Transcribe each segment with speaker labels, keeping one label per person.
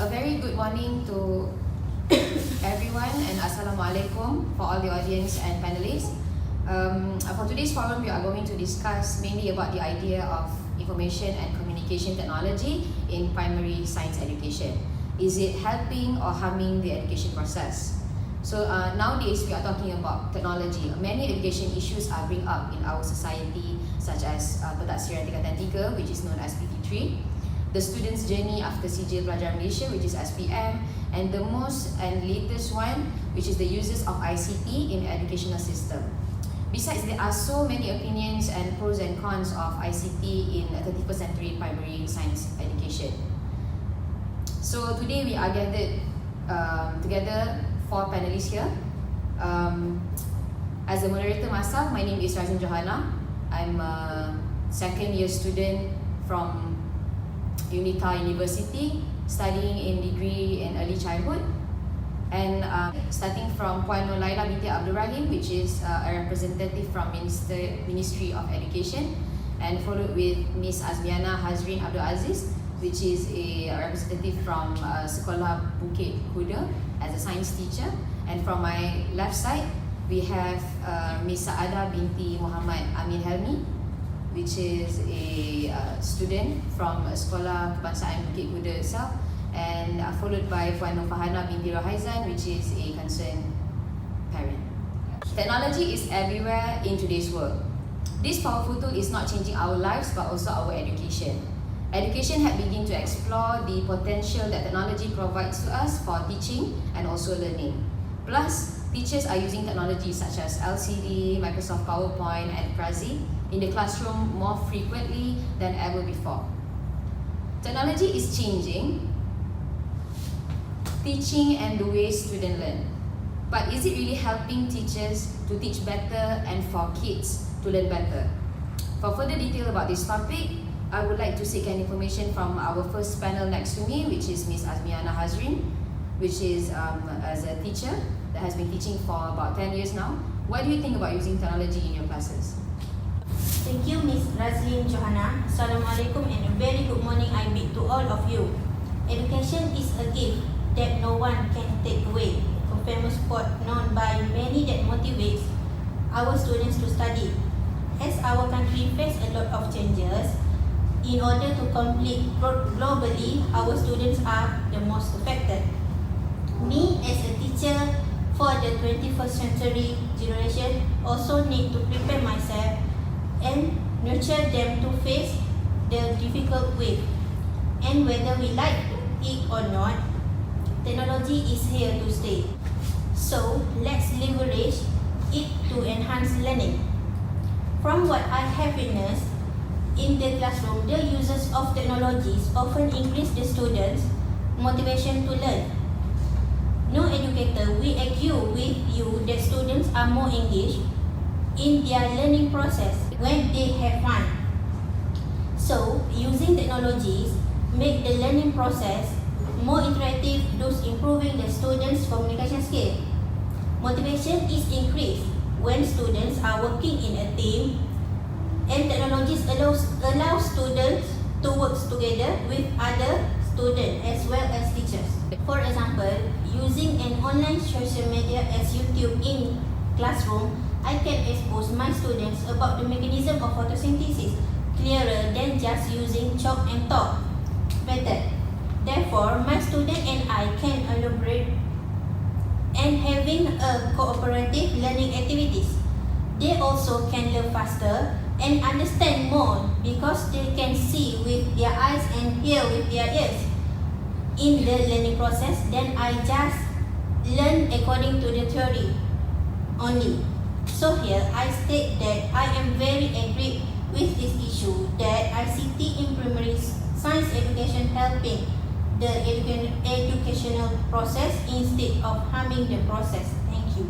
Speaker 1: A very good morning to everyone and Assalamualaikum for all the audience and panelists. For today's forum, we are going to discuss mainly about the idea of information and communication technology in primary science education. Is it helping or harming the education process? So nowadays we are talking about technology. Many education issues are bring up in our society, such as Pentadbiran Tingkatan 3, which is known as PT3, the students' journey after Sijil Pelajar Malaysia, which is SPM, and the most and latest one, which is the uses of ICT in educational system. Besides, there are so many opinions and pros and cons of ICT in 21st century primary science education. So today we are gathered together, 4 panelists here. As a moderator myself, my name is JOHANA. I'm a second year student from UNITA University, studying in degree in early childhood, and starting from Puan LAILA binti Abdul Rahim, which is a representative from Ministry of Education, and followed with Miss AZMIANA HARZREEN Abdul AZIZ, which is a representative from Sekolah Bukit Kuda as a science teacher. And from my left side, we have Miss Saada binti Muhammad Amin HELMI, which is a student from Sekolah Kebangsaan Bukit Kuda itself, and followed by Puan FARHANA binti ROHAIZAN, which is a concerned parent. Technology is everywhere in today's world. This powerful tool is not changing our lives but also our education. Education had begun to explore the potential that technology provides to us for teaching and also learning. Plus, teachers are using technology such as LCD, Microsoft PowerPoint, and Prezi in the classroom more frequently than ever before. Technology is changing teaching and the way students learn. But is it really helping teachers to teach better and for kids to learn better? For further detail about this topic, I would like to seek an information from our first panel next to me, which is Miss AZMIANA HARZREEN, which is as a teacher that has been teaching for about 10 years now. What do you think about using technology in your classes?
Speaker 2: Thank you, Miss RAZLIN JOHANA. Assalamualaikum and a very good morning I bid to all of you. Education is a gift that no one can take away. A famous quote known by many that motivates our students to study. As our country faces a lot of changes, in order to compete globally, our students are the most affected. Me as a teacher for the 21st century generation also need to prepare myself and nurture them to face the difficult wave. And whether we like it or not, technology is here to stay. So let's leverage it to enhance learning. From what I have witnessed in the classroom, the uses of technologies often increase the students' motivation to learn. No educator will argue with you that students are more engaged in their learning process when they have fun. So, using technologies make the learning process more interactive, thus improving the students' communication skill. Motivation is increased when students are working in a team, and technologies allow students to work together with other students as well as teachers. For example, using an online social media as YouTube in classroom, I can expose my students about the mechanism of photosynthesis clearer than just using chalk and talk method. Therefore, my student and I can elaborate and having a cooperative learning activities. They also can learn faster and understand more because they can see with their eyes and hear with their ears. In the learning process, then I just learn according to the theory only. So here I state that I am very agree with this issue that ICT in primary science education helping the educational process instead of harming the process. Thank you.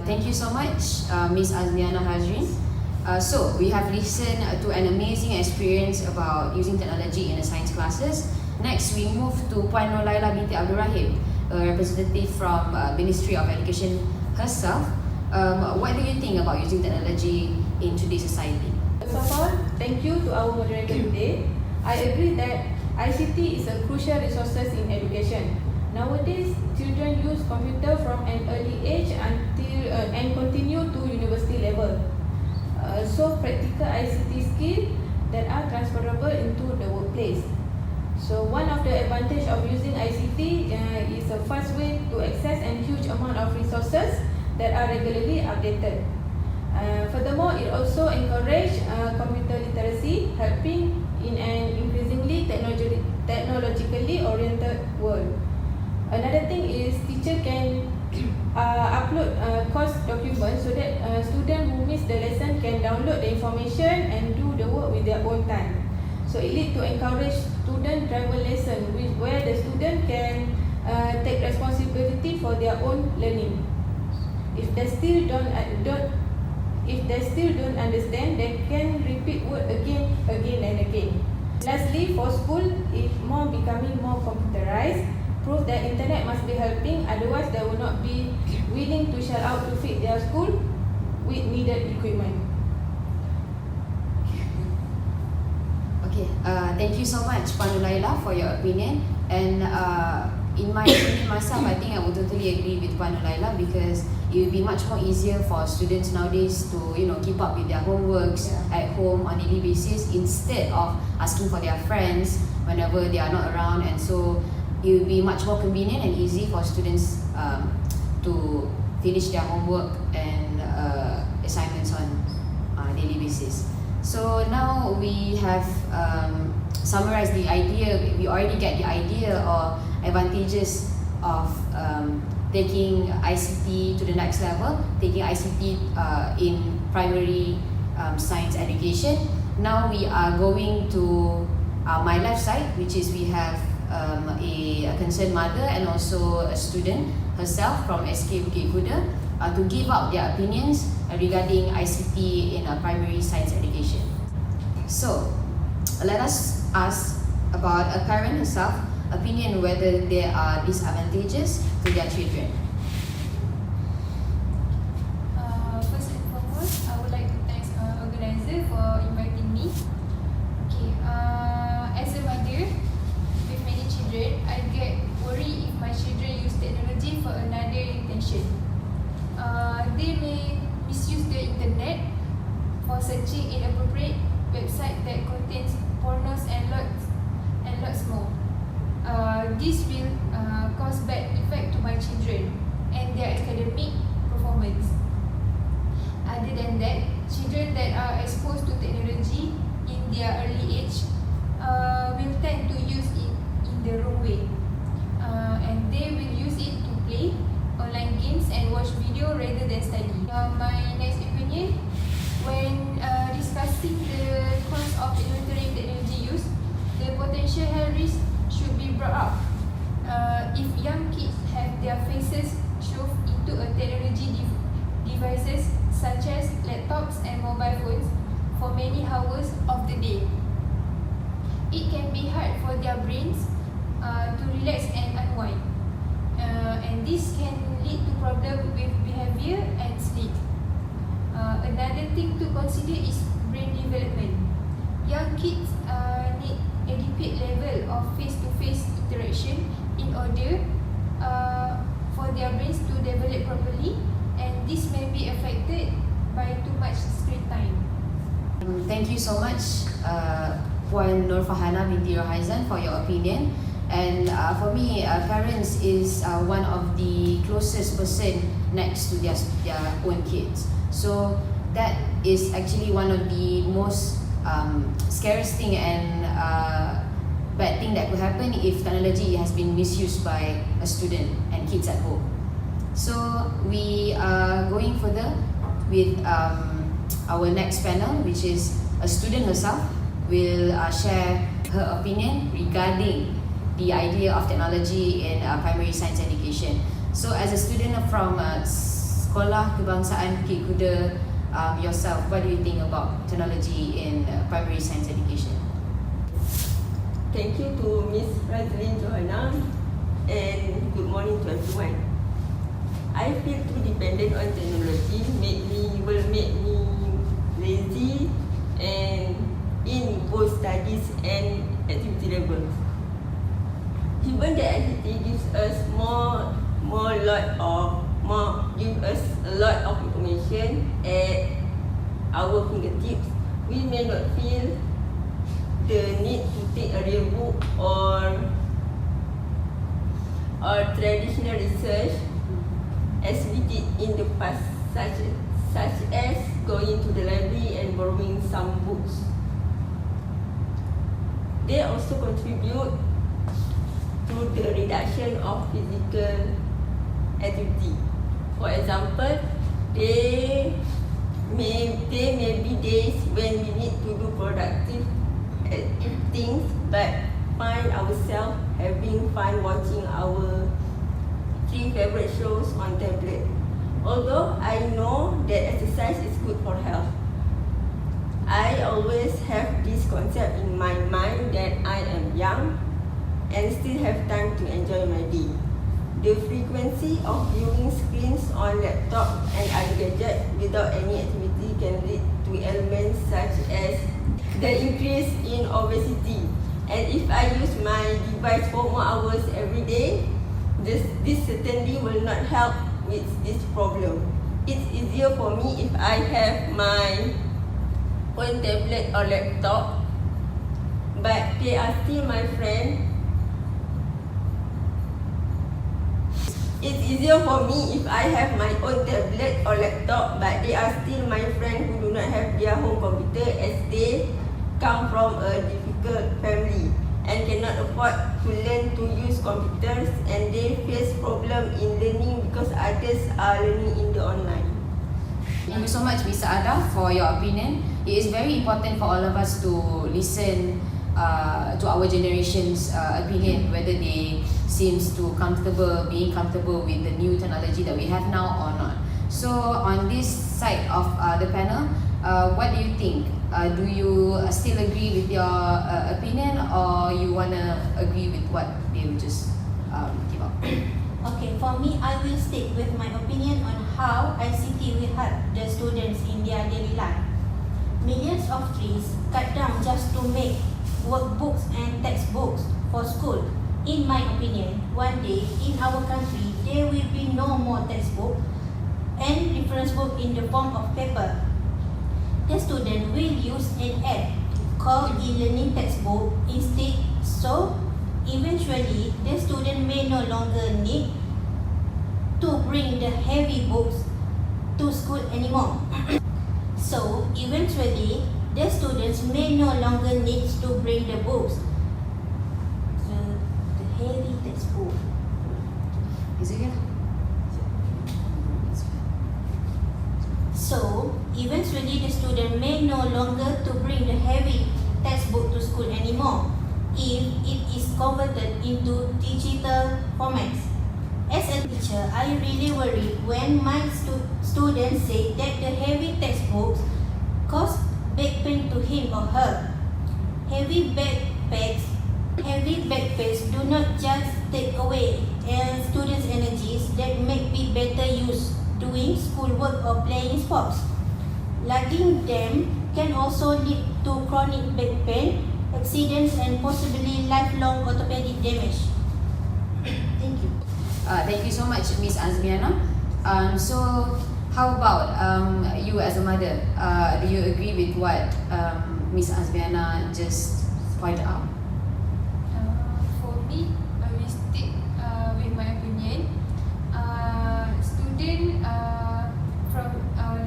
Speaker 1: Thank you so much, Miss AZMIANA HARZREEN. So we have listened to an amazing experience about using technology in the science classes. Next, we move to Puan LAILA binti Abdul Rahim, a representative from Ministry of Education herself. What do you think about using technology in today's society?
Speaker 3: First of all, thank you to our moderator today. I agree that ICT is a crucial resource in education. Nowadays, children use computer from an early age until and continue to university level. So practical ICT skill that are transferable into the workplace. So one of the advantage of using ICT is a fast way to access and huge amount of resources that are regularly updated. Furthermore, it also encourages computer literacy, helping in an increasingly technologically oriented world. Another thing is teacher can upload course documents so that students who miss the lesson can download the information and do the work with their own time. So it leads to encourage student driven lesson where the student can take responsibility for their own learning. If they still don't understand, they can repeat word again and again. Lastly, for school, if becoming more computerized, prove that internet must be helping, otherwise they will not be willing to shell out to feed their school with needed equipment.
Speaker 1: Okay, thank you so much Puan LAILA for your opinion, and in my opinion myself, I think I would totally agree with Puan LAILA, because it will be much more easier for students nowadays to keep up with their homeworks at home on a daily basis instead of asking for their friends whenever they are not around, and so it will be much more convenient and easy for students to finish their homework and assignments on a daily basis. So now we have summarized the idea. We already get the idea or advantages of taking ICT to the next level, taking ICT in primary science education. Now we are going to my left side, which is we have a concerned mother and also a student herself from SK Bukit Kuda to give out their opinions regarding ICT in primary science education. So, let us ask about Karen herself opinion whether there are disadvantages to their children.
Speaker 4: First and foremost, I would like to thank organizer for inviting me. Okay, as a mother with many children, I get worried if my children use technology for another intention. They may misuse the internet for searching inappropriate website that contains pornos and lots more. This will cause bad effect to my children and their academic performance. Other than that, children that are exposed to technology in their early age will tend to use it in the wrong way, and they will use it to play online games and watch video rather than study. My next opinion, when discussing the cause of illiterate technology use, the potential health risk should be brought up. If young kids have their faces shoved into a technology devices such as laptops and mobile phones for many hours of the day, it can be hard for their brains to relax and unwind, and this can lead to problems with behavior and sleep. Another thing to consider is brain development. Young kids need adequate level of face-to-face interaction in order for their brains to develop properly, and this may be affected by too much screen time.
Speaker 1: Thank you so much Puan Nur Farhana binti ROHAIZAN for your opinion. And for me, parents is one of the closest person next to their own kids. So that is actually one of the most scariest thing and bad thing that could happen if technology has been misused by a student and kids at home. So we are going further with our next panel, which is a student herself will share her opinion regarding the idea of technology in primary science education. So as a student from Sekolah Kebangsaan Bukit Kuda, yourself, what do you think about technology in primary science education?
Speaker 5: Thank you to Miss RAZLIN JOHANA, and good morning to everyone. I feel too dependent on technology will make me lazy and in both studies and activity levels. Even the ICT gives us give us a lot of information at our fingertips, we may not feel the need to take a real book or traditional research as we did in the past, such as going to the library and borrowing some books. They also contribute to the reduction of physical activity. For example, there may be days when we need to do productive things but find ourselves having fun watching our 3 favorite shows on tablet. Although I know that exercise is good for health, I always have this concept in my mind that I am young and still have time to enjoy my day. The frequency of viewing screens on laptop and other gadgets without any activity can lead to ailments such as the increase in obesity. And if I use my device for more hours every day, this certainly will not help with this problem. It's easier for me if I have my own tablet or laptop, but they are still my friend. It's easier for me if I have my own tablet or laptop, but they are still my friend who do not have their home computer as they come from a difficult family and cannot afford to learn to use computers, and they face problem in learning because others are learning in the online.
Speaker 1: Thank you so much, Mr. Ada, for your opinion. It is very important for all of us to listen to our generation's opinion, whether they seems to being comfortable with the new technology that we have now or not. So on this side of the panel, what do you think? Do you still agree with your opinion, or you wanna agree with what they will just give up?
Speaker 2: Okay, for me, I will stick with my opinion on how ICT will help the students in their daily life. Millions of trees cut down just to make workbooks and textbooks for school. In my opinion, one day in our country, there will be no more textbook and reference book in the form of paper. The student will use an app called e-learning textbook instead, so eventually the student may no longer need to bring the heavy books to school anymore. So eventually the students may no longer need to bring the books, the heavy textbook.
Speaker 1: Is it here?
Speaker 2: So eventually the student may no longer to bring the heavy textbook to school anymore if it is converted into digital formats. As a teacher, I really worry when my students say that the heavy textbooks cause back pain to him or her. Heavy backpacks do not just take away students' energies that may be better used doing schoolwork or playing sports. Lugging them can also lead to chronic back pain, accidents, and possibly lifelong orthopedic damage. Thank you.
Speaker 1: Thank you so much, Miss Azmiana. So, how about you as a mother? Do you agree with what Miss Azmiana just pointed out?
Speaker 4: For me, I will stick with my opinion. Students from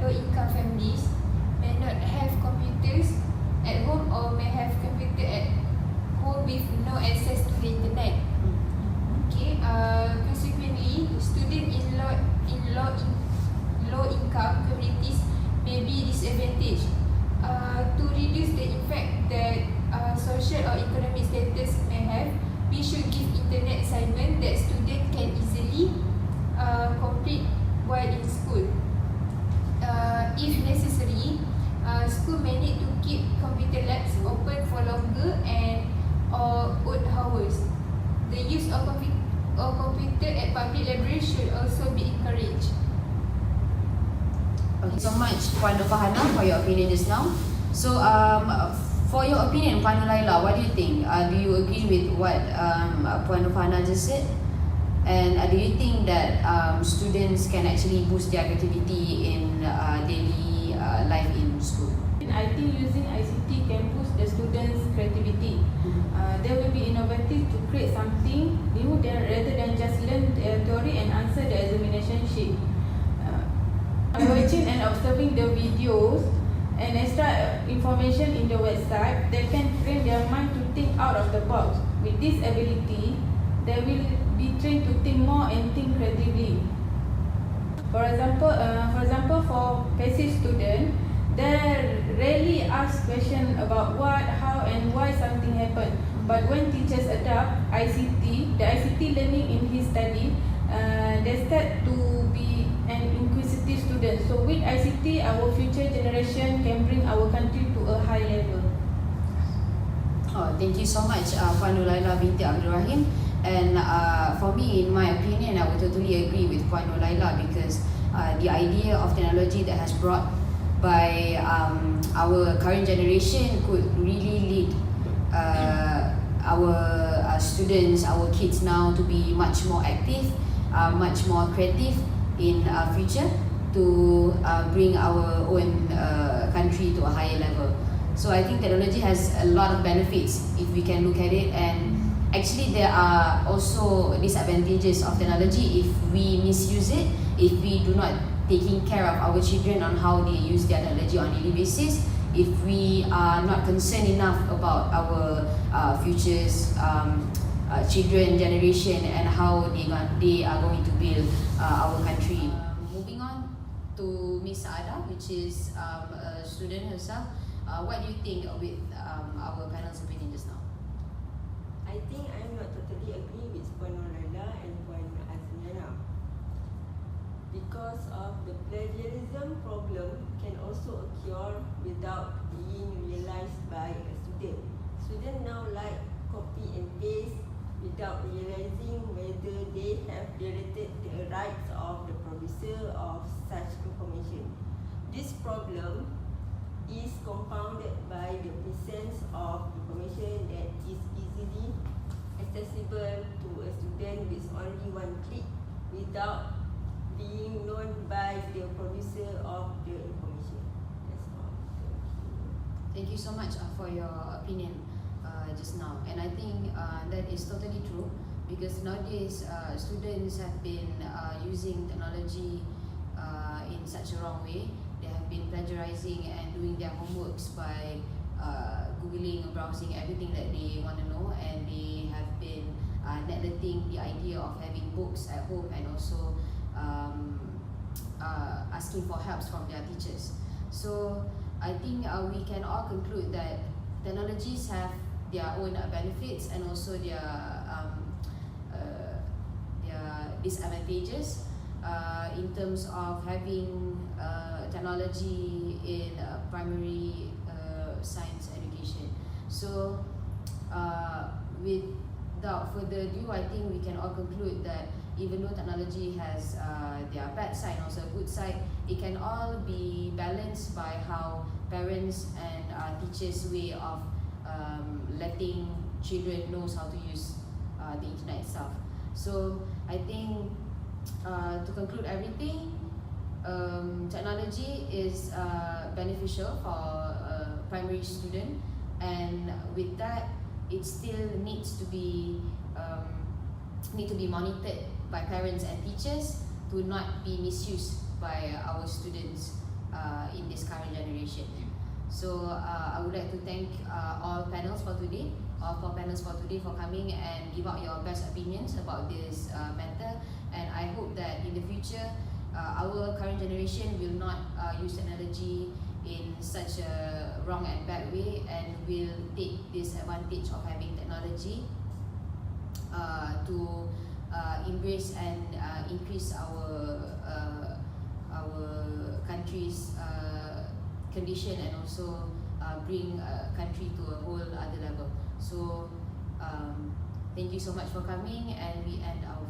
Speaker 4: low-income families may not have computers at home or may have computer at home with no access to the internet. Okay. Consequently, students in low-income communities may be disadvantaged. To reduce the effect that social or economic status may have, we should give internet assignment that students can easily complete while in school. If necessary, school may need to keep computer labs open for longer and or odd hours. The use of computer at public libraries should also be encouraged.
Speaker 1: Thank you so much, Puan Farhana, for your opinion just now. So, For your opinion, Puan LAILA, what do you think? Do you agree with what Puan FARHANA just said? And do you think that students can actually boost their creativity in daily life in school?
Speaker 3: I think using ICT can boost the students' creativity. They will be innovative to create something new rather than just learn theory and answer the examination sheet. By watching and observing the videos and extra information in the website, they can train their mind to think out of the box. With this ability, they will be trained to think more and think creatively. For example, for passive students, they rarely ask questions about what, how, and why something happened. But when teachers adopt the ICT learning in his study, they start to be an inquisitive student. So with ICT, our future generation can bring our country to a high level.
Speaker 1: Oh, thank you so much, Puan LAILA binti Abdul Rahim. And for me, in my opinion, I would totally agree with Puan LAILA because the idea of technology that has brought by our current generation could really lead our students, our kids now to be much more active, much more creative in future to bring our own country to a higher level. So I think technology has a lot of benefits if we can look at it, and actually there are also disadvantages of technology if we misuse it, if we do not taking care of our children on how they use their technology on a daily basis, if we are not concerned enough about our futures, children generation and how they are going to build our country. Moving on to Miss Saada, which is a student herself. What do you think with our panel's opinion just now?
Speaker 5: I think I'm not totally agree with Puan LAILA and Puan AZMIANA, because of the plagiarism problem can also occur without being realized by a student. Students now like copy and paste without realizing whether they have violated the rights of the producer of such information. This problem is compounded by the presence of information that is easily accessible to a student with only one click without being known by the producer of the information. That's all.
Speaker 1: Thank you so much for your opinion just now, and I think that is totally true because nowadays students have been using technology in such a wrong way. They have been plagiarizing and doing their homeworks by googling or browsing everything that they want to know, and they have been neglecting the idea of having books at home and also asking for help from their teachers. So I think we can all conclude that technologies have their own benefits and also their disadvantages in terms of having technology in primary science education. So without further ado, I think we can all conclude that even though technology has their bad side and also a good side, it can all be balanced by how parents and teachers' way of letting children knows how to use the internet itself. So I think to conclude everything, technology is beneficial for a primary student, and with that, it still needs to be monitored by parents and teachers to not be misused by our students in this current generation. So I would like to thank all panels for today, for coming and give out your best opinions about this matter. And I hope that in the future, our current generation will not use technology in such a wrong and bad way, and will take this advantage of having technology to embrace and increase our country's condition, and also bring a country to a whole other level. So thank you so much for coming, and we end our